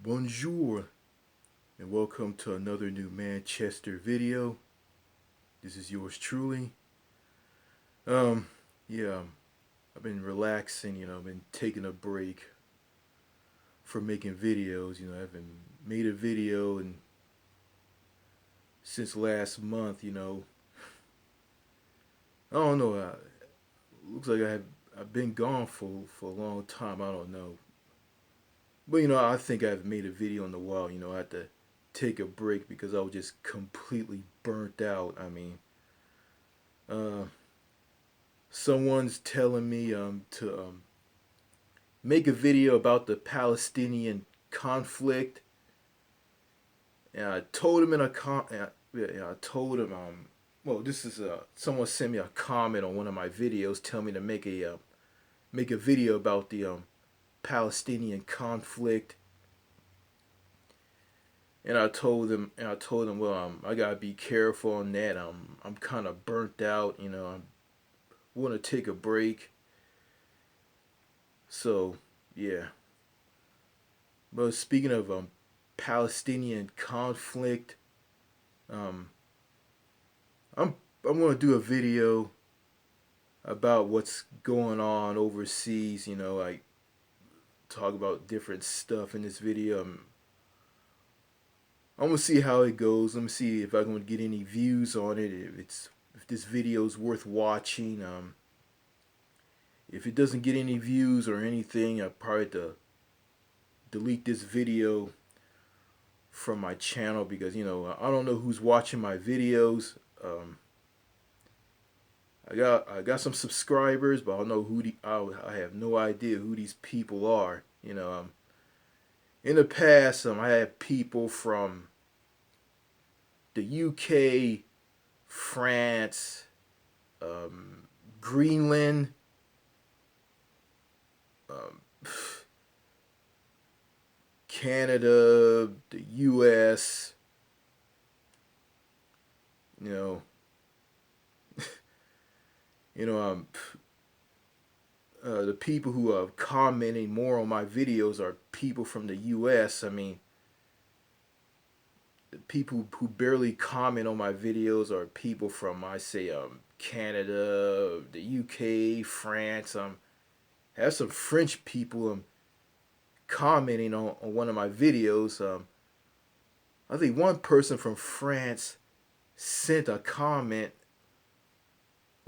Bonjour, and welcome to another new Manchester video. This is yours truly. Um, yeah, I've been relaxing, been taking a break from making videos. I haven't made a video and since last month. I don't know. Looks like I've been gone for a long time. I don't know, but I think I've made a video in a while. I had to take a break because I was just completely burnt out. Uh, Someone's telling me to make a video about the Palestinian conflict, and I told him in a I told him well, this is someone sent me a comment on one of my videos telling me to make a video about the Palestinian conflict, and I told him, well, I gotta be careful on that. I'm kind of burnt out. I want to take a break. So yeah. But speaking of Palestinian conflict, um, I'm I'm gonna do a video about what's going on overseas. I talk about different stuff in this video. I'm gonna see how it goes. Let me see if I'm gonna get any views on it. If this video is worth watching. If it doesn't get any views or anything, I'll probably have to delete this video from my channel because I don't know who's watching my videos. I got some subscribers, but I don't know I have no idea who these people are. In the past, I had people from the UK, France, Greenland, um, Canada, the US. You know, you know, the people who are commenting more on my videos are people from the US. The people who barely comment on my videos are people from, I say, Canada, the UK, France. I have some French people commenting on one of my videos. I think one person from France sent a comment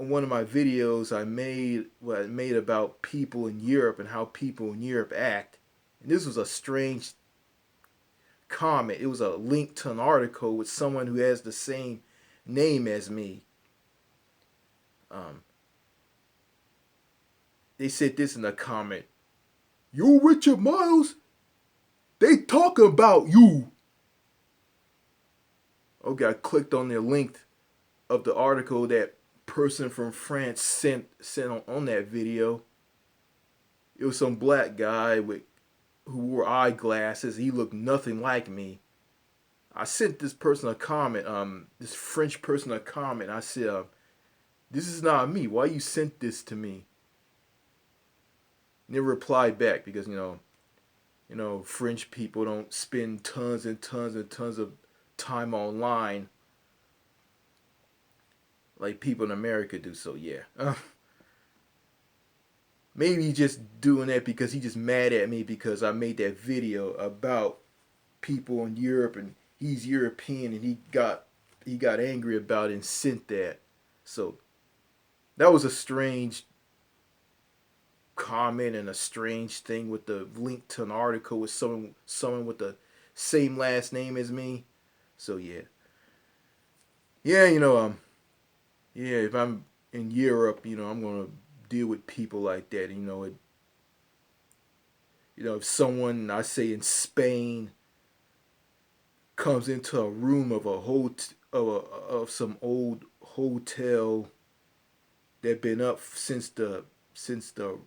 on one of my videos I made about people in Europe and how people in Europe act. And this was a strange comment. It was a link to an article with someone who has the same name as me. Um, they said this in a comment: "You Richard Miles? They talking about you." Okay, I clicked on the link of the article that person from France sent on that video. It was some black guy who wore eyeglasses. He looked nothing like me. I sent this person a comment, this French person a comment. I said, "This is not me. Why you sent this to me?" And they replied back because French people don't spend tons and tons and tons of time online like people in America do. So yeah, maybe he's just doing that because he's just mad at me because I made that video about people in Europe and he's European and he got angry about it and sent that. So that was a strange comment and a strange thing with the link to an article with someone with the same last name as me. So yeah. Yeah, yeah, if I'm in Europe, I'm gonna deal with people like that. If someone I say in Spain comes into a room of a whole of some old hotel that been up since the since the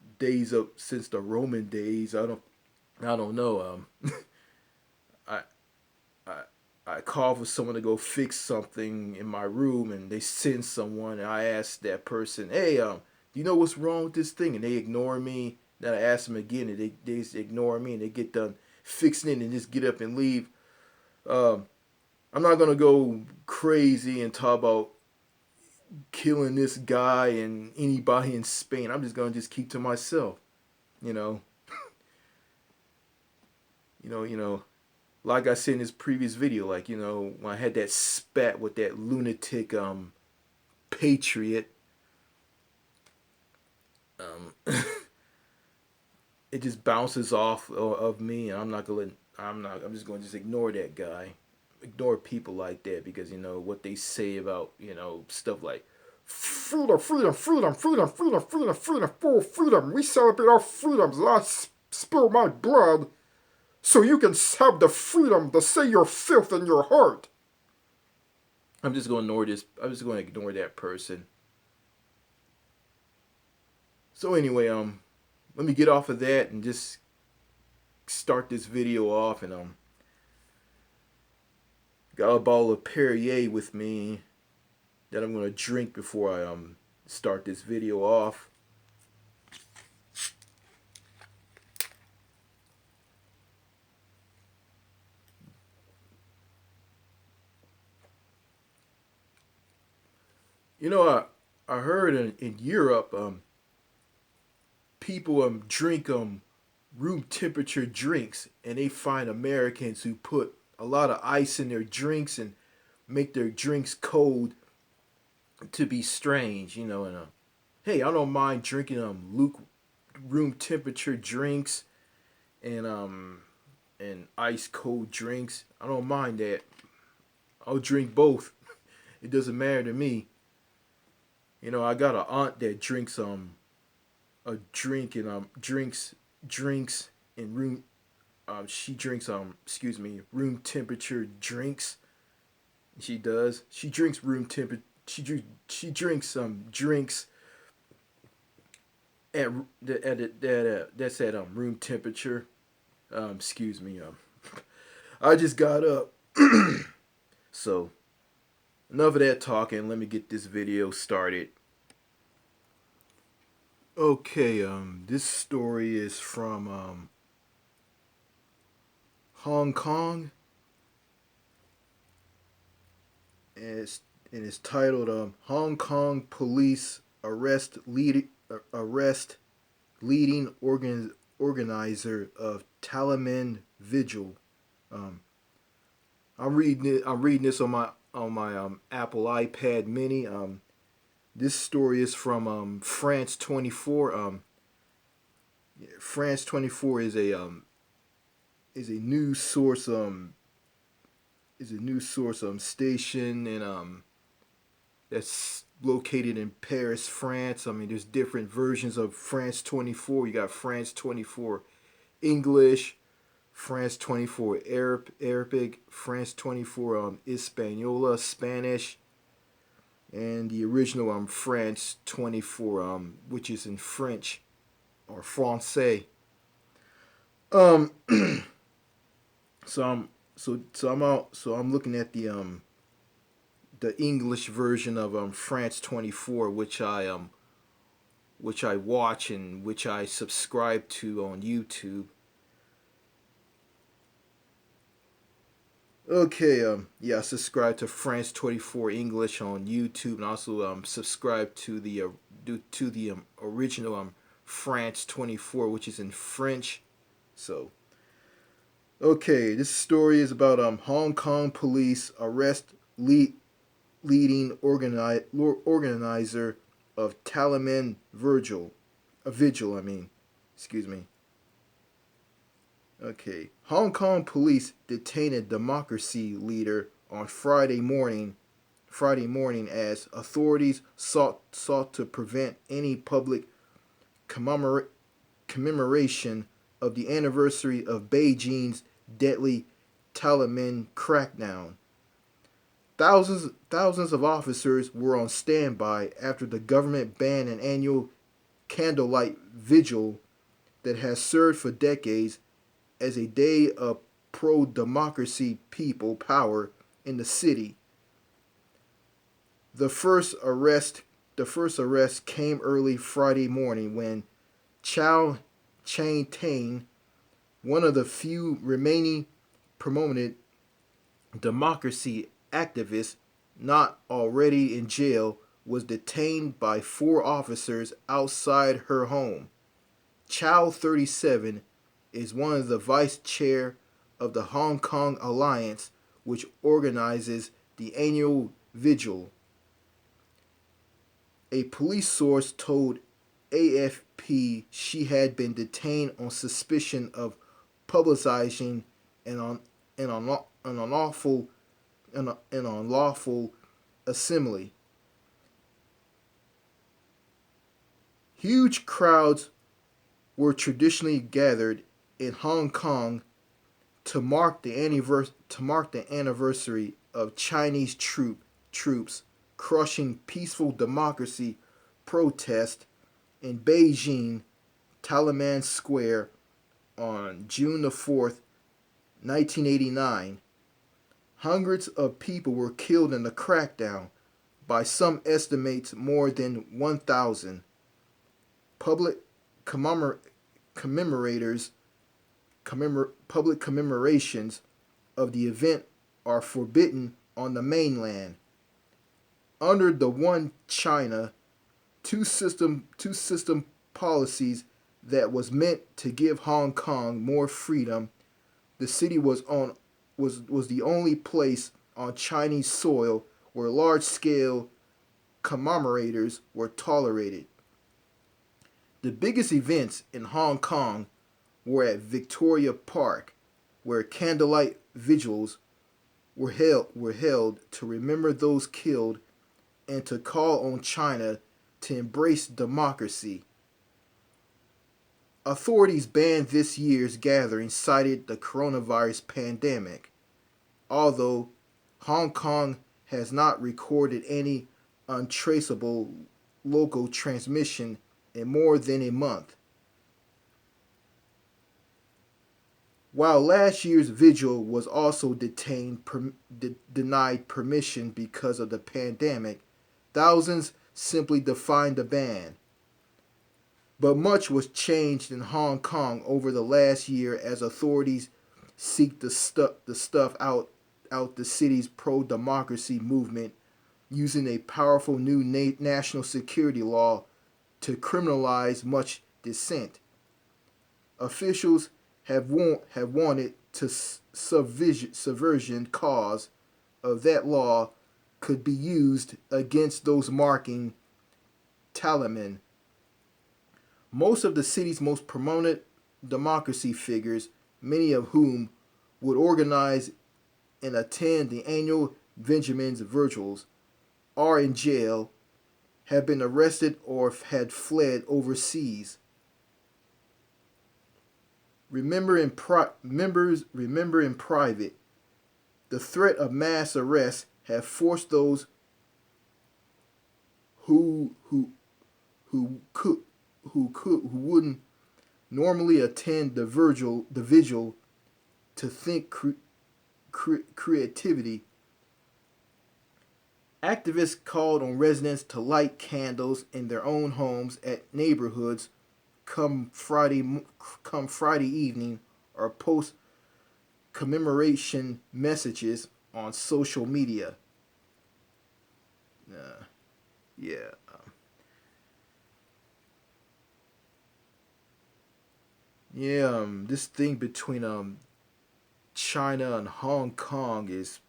Roman days. I don't know. I I I call for someone to go fix something in my room, and they send someone, and I ask that person, "Hey, do you know what's wrong with this thing?" And they ignore me. Then I ask them again, and they just ignore me, and they get done fixing it and just get up and leave. Um, I'm not gonna go crazy and talk about killing this guy and anybody in Spain. I'm just gonna just keep to myself. You know, you know. Like I said in this previous video, like when I had that spat with that lunatic patriot, um, it just bounces off of me, and I'm not gonna. I'm not. I'm just gonna just ignore that guy, ignore people like that because what they say about stuff like freedom, freedom, freedom, freedom, freedom, freedom, freedom, full freedom. We celebrate our freedoms. I spill my blood so you can have the freedom to say your filth in your heart. I'm just gonna ignore this. I'm just gonna ignore that person. So anyway, let me get off of that and just start this video off. And got a bottle of Perrier with me that I'm gonna drink before I start this video off. I heard in Europe people drink room temperature drinks, and they find Americans who put a lot of ice in their drinks and make their drinks cold to be strange, and hey, I don't mind drinking room temperature drinks and ice cold drinks. I don't mind that. I'll drink both. It doesn't matter to me. I got an aunt that drinks a drink and drinks in room she drinks room temperature drinks. She does. She drinks room temperature. She drinks drinks that's at room temperature. Excuse me. I just got up. So enough of that talking. Let me get this video started. Okay. This story is from Hong Kong. And it's titled Hong Kong Police Arrest Leading Organizer of Tiananmen Vigil. I'm reading this on my Apple iPad Mini. This story is from France 24. France 24 is a news source station, and that's located in Paris, France. I mean, there's different versions of France 24. You got France 24 English, France 24 Arabic, France 24 Hispaniola, Spanish, and the original France 24 which is in French or Francais. So I'm looking at the English version of France 24, which I watch and which I subscribe to on YouTube. Okay, yeah, I subscribe to France 24 English on YouTube, and also subscribe to the original France 24, which is in French. So, okay, this story is about Hong Kong police arrest leading organizer of Tiananmen vigil. Excuse me. Okay. Hong Kong police detained a democracy leader on Friday morning as authorities sought to prevent any public commemoration of the anniversary of Beijing's deadly Tiananmen crackdown. Thousands of officers were on standby after the government banned an annual candlelight vigil that has served for decades as a day of pro-democracy people power in the city. The first arrest came early Friday morning when Chow Chang-Tang, one of the few remaining prominent democracy activists not already in jail, was detained by 4 officers outside her home. Chow, 37, is one of the vice chair of the Hong Kong Alliance, which organizes the annual vigil. A police source told AFP she had been detained on suspicion of publicizing an unlawful assembly. Huge crowds were traditionally gathered in Hong Kong to mark the anniversary of Chinese troops crushing peaceful democracy protest in Beijing, Tiananmen Square on June the 4th, 1989. Hundreds of people were killed in the crackdown, by some estimates more than 1,000. Public commemorators public commemorations of the event are forbidden on the mainland. Under the One China, two system policies that was meant to give Hong Kong more freedom, the city was the only place on Chinese soil where large-scale commemorators were tolerated. The biggest events in Hong Kong were at Victoria Park, where candlelight vigils were held to remember those killed and to call on China to embrace democracy. Authorities banned this year's gathering cited the coronavirus pandemic, although Hong Kong has not recorded any untraceable local transmission in more than a month. While last year's vigil was also denied permission because of the pandemic, thousands simply defied the ban. But much was changed in Hong Kong over the last year as authorities seek to stuff out the city's pro-democracy movement using a powerful new national security law to criminalize much dissent. Officials have wanted to subversion cause of that law could be used against those marking Tiananmen. Most of the city's most prominent democracy figures, many of whom would organize and attend the annual Benjamin's Virgils, are in jail, have been arrested, or had fled overseas. Remember in private, the threat of mass arrest have forced those who wouldn't normally attend the vigil to think creativity. Activists called on residents to light candles in their own homes at neighborhoods come Friday evening, or post commemoration messages on social media. Yeah. This thing between China and Hong Kong is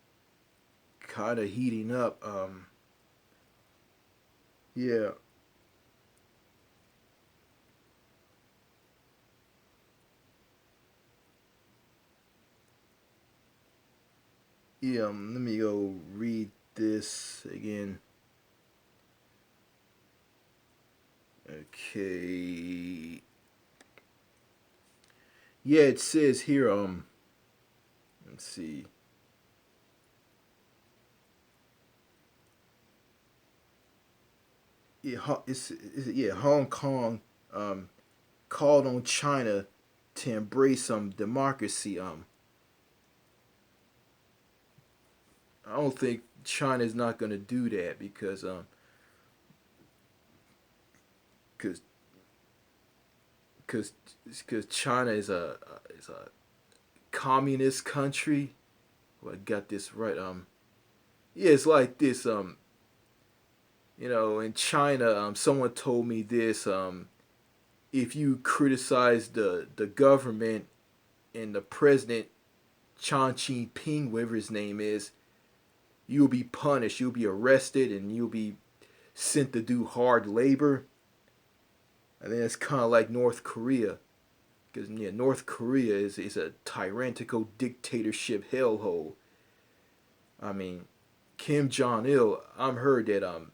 kind of heating up. Yeah. Let me go read this again. Okay. Yeah, it says here, let's see. Yeah, Hong Kong called on China to embrace democracy. I don't think China's not gonna do that because because China is a communist country. Well, I got this right. Yeah, it's like this. In China, someone told me this. If you criticize the government and the president, Chan Jinping, whatever his name is, you'll be punished. You'll be arrested, and you'll be sent to do hard labor. And then it's kind of like North Korea, because yeah, North Korea is a tyrannical dictatorship hellhole. I mean, Kim Jong Il, I've heard that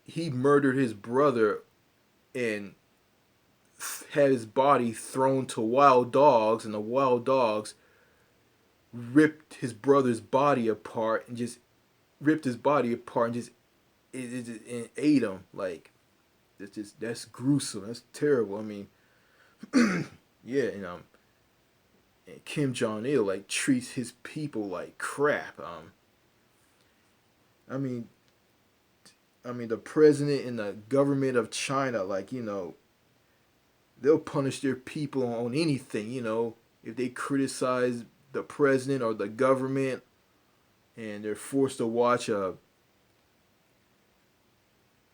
he murdered his brother and had his body thrown to wild dogs, and the wild dogs ripped his brother's body apart and just ripped his body apart and just and ate him. Like that's gruesome. That's terrible. I mean, yeah, and Kim Jong Il like treats his people like crap. I mean, the president and the government of China, like they'll punish their people on anything. If they criticize the president or the government, and they're forced to watch a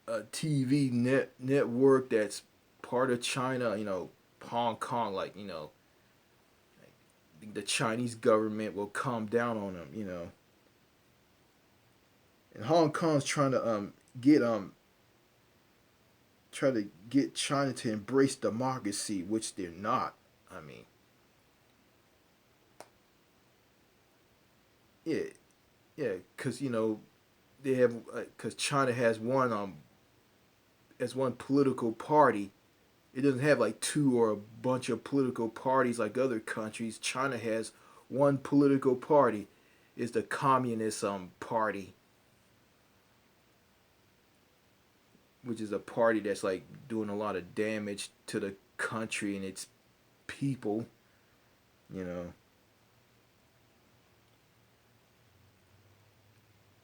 TV network that's part of China, Hong Kong, like the Chinese government will calm down on them. And Hong Kong's trying to get try to get China to embrace democracy, which they're not. I mean, yeah, yeah, because they have because China has one political party. It doesn't have like two or a bunch of political parties like other countries. China has one political party. It's the Communist Party, which is a party that's like doing a lot of damage to the country and its people. You know,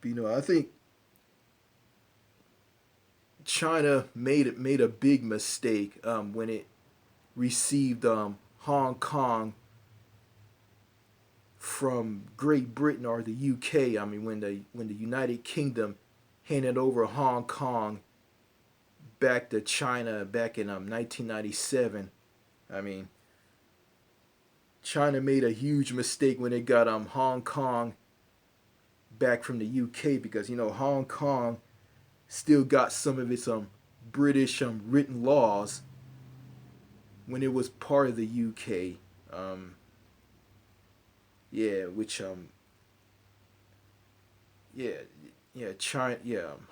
but, I think China made a big mistake when it received Hong Kong from Great Britain or the UK. I mean, when the United Kingdom handed over Hong Kong back to China back in 1997. I mean, China made a huge mistake when it got Hong Kong back from the UK, because Hong Kong still got some of its British written laws when it was part of the UK. Yeah, which yeah, China,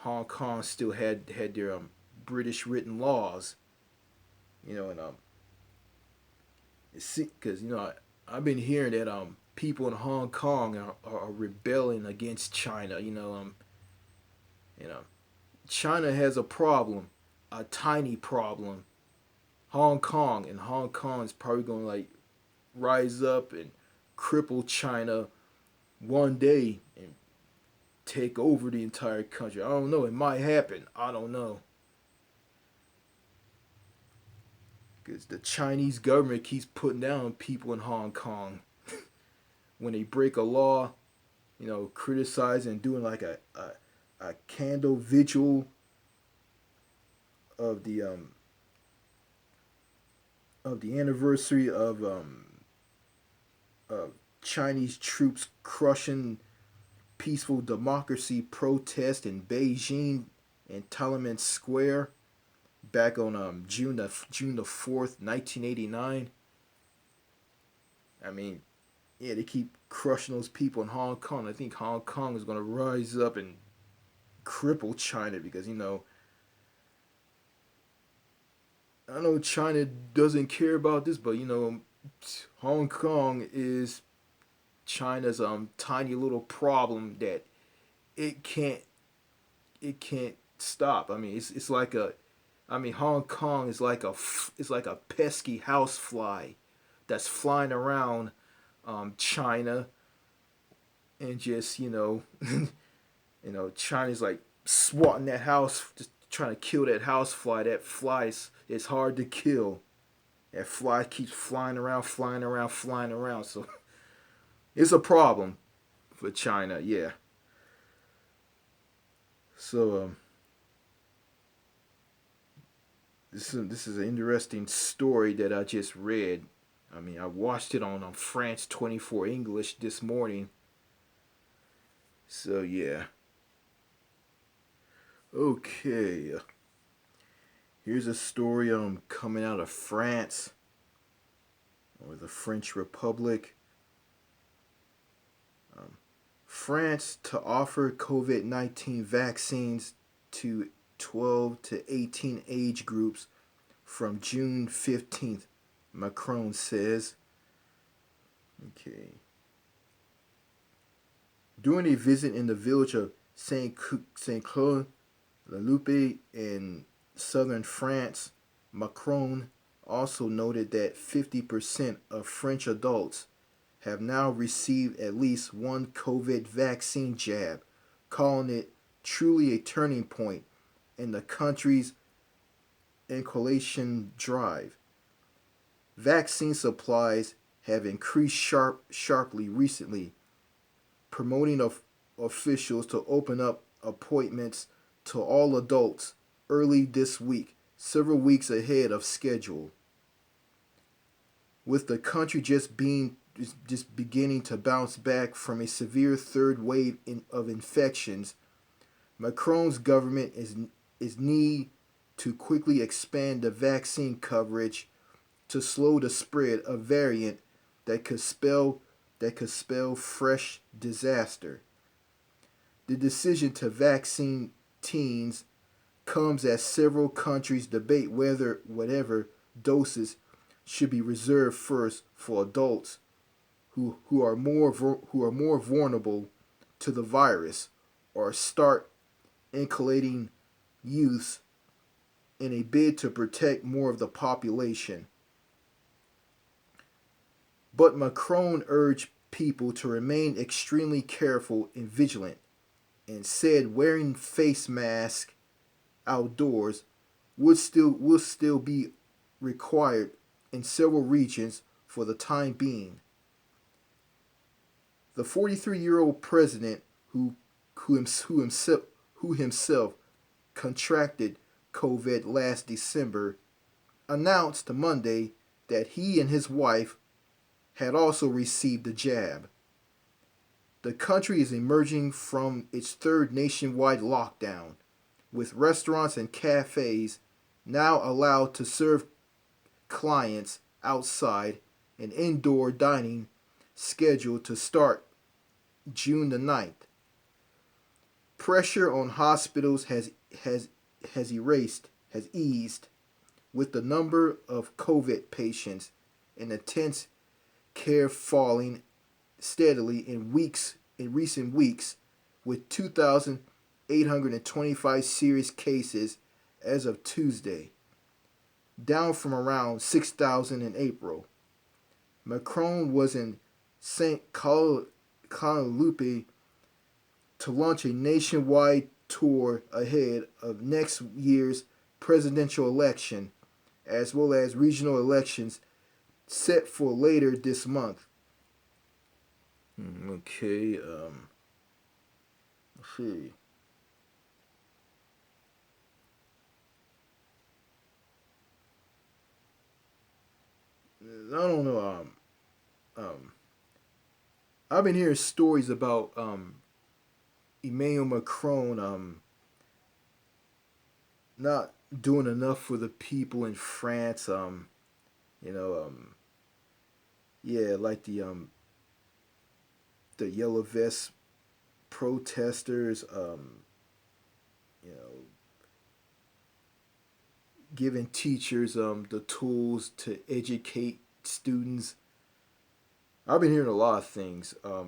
Hong Kong still had their British written laws. And because I've been hearing that people in Hong Kong are rebelling against China. You know China has a problem, a tiny problem. Hong Kong is probably going to like rise up and cripple China one day and take over the entire country. I don't know. It might happen. I don't know. Because the Chinese government keeps putting down people in Hong Kong when they break a law. Criticizing, doing like a candle vigil of the anniversary of Chinese troops crushing peaceful democracy protest in Beijing and Tiananmen Square back on June the 4th, 1989. I mean, yeah, they keep crushing those people in Hong Kong. I think Hong Kong is gonna rise up and cripple China, because I know China doesn't care about this, but Hong Kong is China's tiny little problem that it can't it can't stop. I mean, it's like Hong Kong is like a pesky housefly that's flying around China, and just China's like swatting that house, just trying to kill that housefly. That fly is hard to kill. That fly keeps flying around, flying around, flying around. So it's a problem for China. Yeah. So this is an interesting story that I just read. I mean, I watched it on France 24 English this morning. So yeah. Okay. Here's a story coming out of France or the French Republic. France to offer COVID-19 vaccines to 12 to 18 age groups from June 15th, Macron says. Okay. During a visit in the village of Saint-Claude-la-Loupe in southern France, Macron also noted that 50% of French adults have now received at least one COVID vaccine jab, calling it truly a turning point in the country's inoculation drive. Vaccine supplies have increased sharply recently, promoting officials to open up appointments to all adults early this week, several weeks ahead of schedule. With the country just beginning to bounce back from a severe third wave of infections, Macron's government is need to quickly expand the vaccine coverage to slow the spread of variant that could spell fresh disaster. The decision to vaccine teens comes as several countries debate whatever doses should be reserved first for adults who are more vulnerable to the virus, or start inoculating youths in a bid to protect more of the population. But Macron urged people to remain extremely careful and vigilant, and said wearing face masks outdoors would still be required in several regions for the time being. The 43-year-old president, who himself contracted COVID last December, announced Monday that he and his wife had also received the jab. The country is emerging from its third nationwide lockdown, with restaurants and cafes now allowed to serve clients outside, and indoor dining scheduled to start June the 9th. Pressure on hospitals has eased, with the number of COVID patients in intensive care falling steadily in recent weeks, with 2,825 serious cases as of Tuesday, down from around 6,000 in April. Macron was in Saint-Claude-la-Loupe to launch a nationwide tour ahead of next year's presidential election, as well as regional elections set for later this month. Okay, let's see. I don't know. I've been hearing stories about Emmanuel Macron not doing enough for the people in France. You know, yeah, like the yellow vest protesters. You know, giving teachers the tools to educate students. I've been hearing a lot of things. I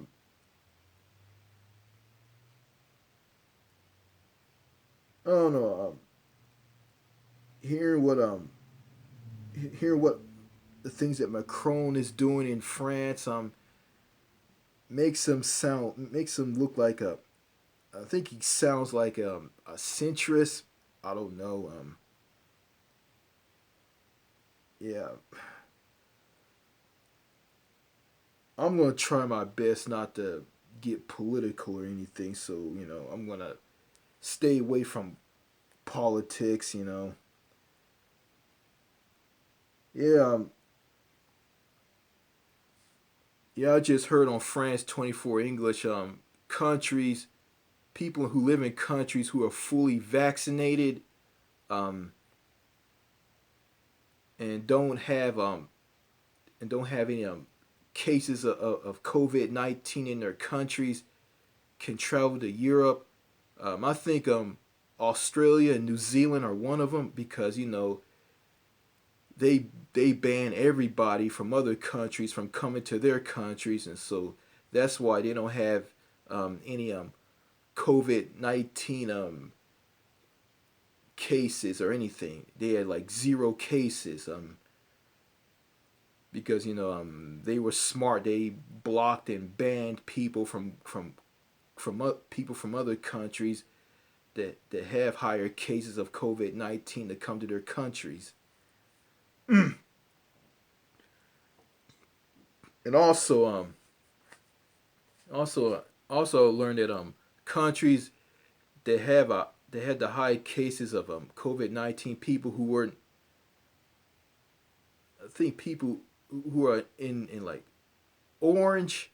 don't know. Hearing what hearing what the things that Macron is doing in France makes him look like a. I think he sounds like a centrist, I don't know. Yeah, I'm gonna try my best not to get political or anything. So I'm gonna stay away from politics. Yeah, yeah. I just heard on France 24 English. Countries, people who live in countries who are fully vaccinated, um, and don't have any cases of COVID-19 in their countries can travel to Europe. I think Australia and New Zealand are one of them because they they ban everybody from other countries from coming to their countries, and so that's why they don't have any COVID-19 cases or anything. They had like zero cases because they were smart. They blocked and banned people from people from other countries that have higher cases of COVID-19 to come to their countries. And also learned that countries that had the high cases of COVID-19, people who weren't, I think people who are in like orange.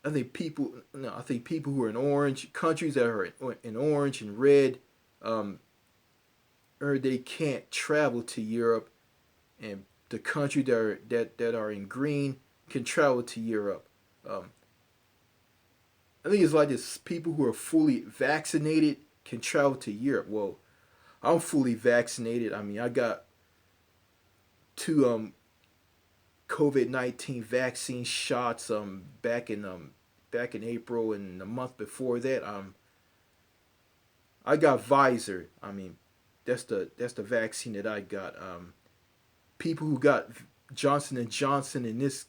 I think people who are in orange countries that are in orange and red, um, or they can't travel to Europe, and the country that are in green can travel to Europe. Um, I think it's like this: people who are fully vaccinated can travel to Europe. Well, I'm fully vaccinated. I mean, I got two COVID-19 vaccine shots back in April, and the month before that I got Pfizer. I mean, that's the vaccine that I got. People who got Johnson and Johnson in this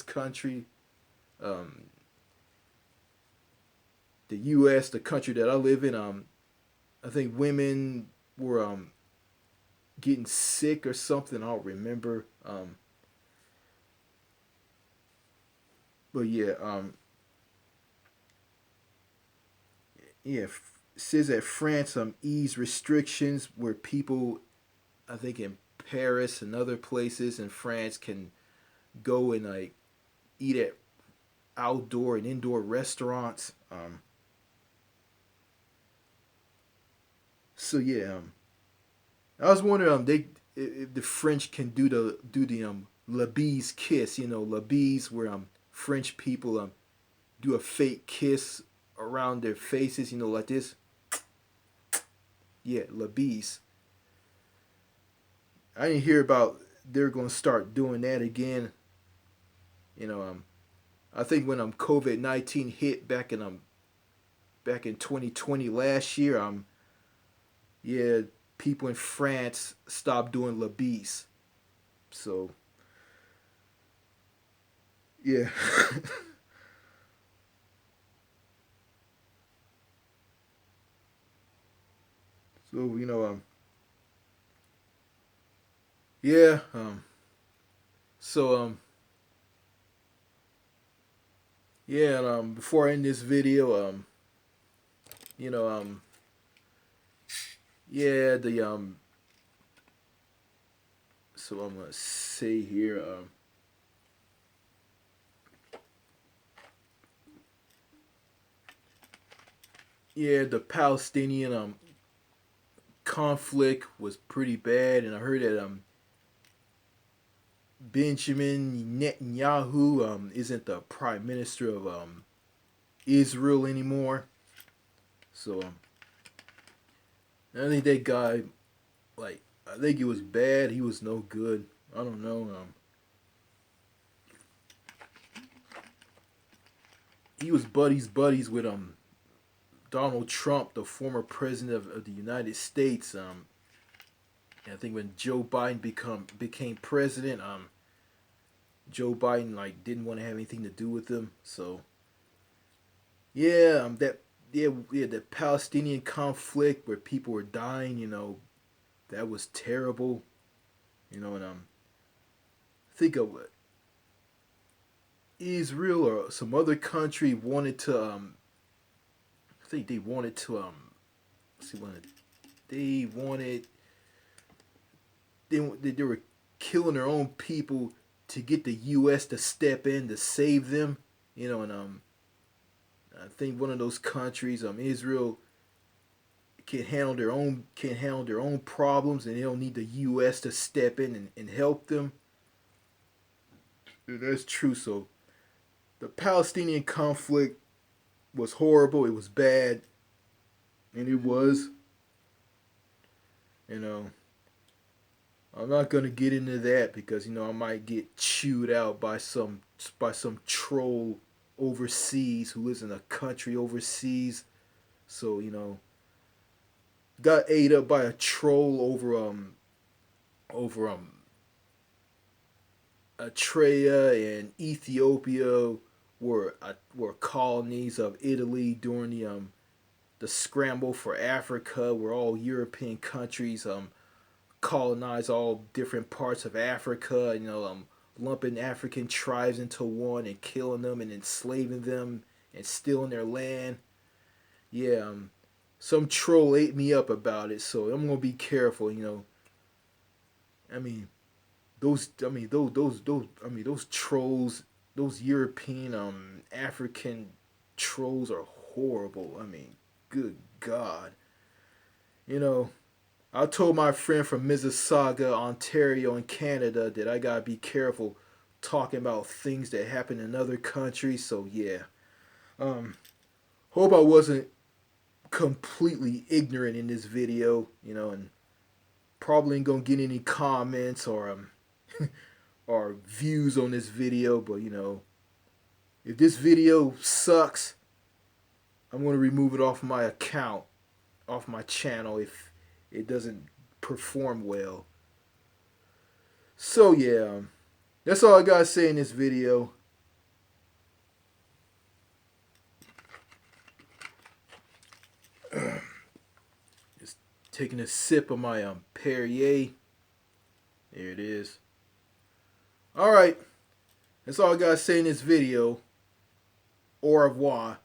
country, um, the U.S., the country that I live in. I think women were getting sick or something. I don't remember. But yeah, yeah. It says that France eased restrictions where people, I think in Paris and other places in France, can go and like eat at outdoor and indoor restaurants. So yeah, I was wondering they if the French can do the La Bise kiss. La Bise where French people do a fake kiss around their faces. Like this. Yeah, La Bise. I didn't hear about they're gonna start doing that again. You know, I think when COVID-19 hit back in 2020 last year, yeah, people in France stopped doing La Bise. So yeah, so yeah, so yeah, and before I end this video, you know yeah, the so I'm gonna say here, yeah, the Palestinian conflict was pretty bad, and I heard that Benjamin Netanyahu isn't the prime minister of Israel anymore. So I think that guy, like, I think he was bad. He was no good. I don't know. He was buddies with Donald Trump, the former president of the United States. And I think when Joe Biden became president, Joe Biden like didn't want to have anything to do with him. So yeah, yeah, the Palestinian conflict where people were dying, that was terrible. And think of what Israel or some other country wanted to I think they wanted to see wanted they wanted they were killing their own people to get the U.S. to step in to save them. And I think one of those countries, Israel, can handle their own problems, and they don't need the U.S. to step in and help them. And that's true. So the Palestinian conflict was horrible. It was bad, and it was. You know, I'm not gonna get into that because I might get chewed out by some troll overseas who lives in a country overseas. So got ate up by a troll over Eritrea and Ethiopia were colonies of Italy during the scramble for Africa, where all European countries colonized all different parts of Africa. Lumping African tribes into one and killing them and enslaving them and stealing their land. Yeah, some troll ate me up about it, so I'm gonna be careful. I mean, those trolls, those European African trolls are horrible. Good God. You know, I told my friend from Mississauga, Ontario in Canada that I gotta be careful talking about things that happen in other countries. So yeah. Um Hope I wasn't completely ignorant in this video, and probably ain't gonna get any comments or views on this video, but if this video sucks, I'm gonna remove it off my account, off my channel if it doesn't perform well. So yeah, that's all I gotta say in this video. Just taking a sip of my Perrier. There it is. Alright, that's all I gotta say in this video. Au revoir.